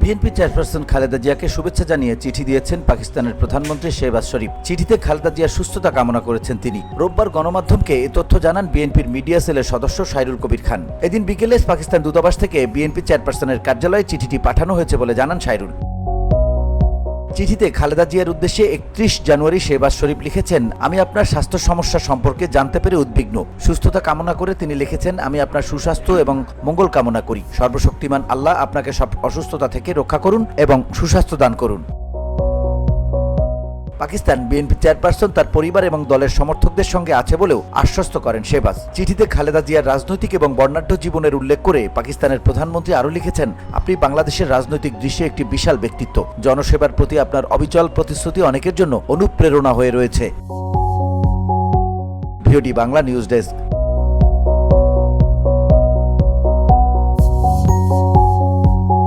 BNP chairperson Khaleda জিয়াকে শুভেচ্ছা জানিয়ে চিঠি দিয়েছেন পাকিস্তানের প্রধানমন্ত্রী শেহবাজ শরীফ। চিঠিতে খালেদা জিয়ার সুস্থতা কামনা করেছেন তিনি। রোববার গণমাধ্যমকে এ তথ্য জানান বিএনপির মিডিয়া সেলের সদস্য সাইরুল কবির খান। এদিন বিকেলে পাকিস্তান দূতাবাস থেকে বিএনপি চেয়ারপারসনের কার্যালয়ে চিঠিটি পাঠানো হয়েছে বলে জানান সাইরুল। চিঠিতে খালেদা জিয়ার উদ্দেশ্যে 31 জানুয়ারি শেহবাজ শরীফ লিখেছেন, আমি আপনার স্বাস্থ্য সমস্যা সম্পর্কে জানতে পেরে উদ্বিগ্ন। সুস্থতা কামনা করে তিনি লিখেছেন, আমি আপনার সুস্বাস্থ্য এবং মঙ্গল কামনা করি। সর্বশক্তিমান আল্লাহ আপনাকে সব অসুস্থতা থেকে রক্ষা করুন এবং সুস্বাস্থ্য দান করুন। পাকিস্তান বিএনপি চেয়ারপারসন তার পরিবার এবং দলের সমর্থকদের সঙ্গে আছে বলেও আশ্বস্ত করেন শেহবাজ। চিঠিতে খালেদা জিয়ার রাজনৈতিক এবং বর্ণাঢ্য জীবনের উল্লেখ করে পাকিস্তানের প্রধানমন্ত্রী আরও লিখেছেন, আপনি বাংলাদেশের রাজনৈতিক দৃশ্যে একটি বিশাল ব্যক্তিত্ব। জনসেবার প্রতি আপনার অবিচল প্রতিশ্রুতি অনেকের জন্য অনুপ্রেরণা হয়ে রয়েছে। VOD Bangla news desk.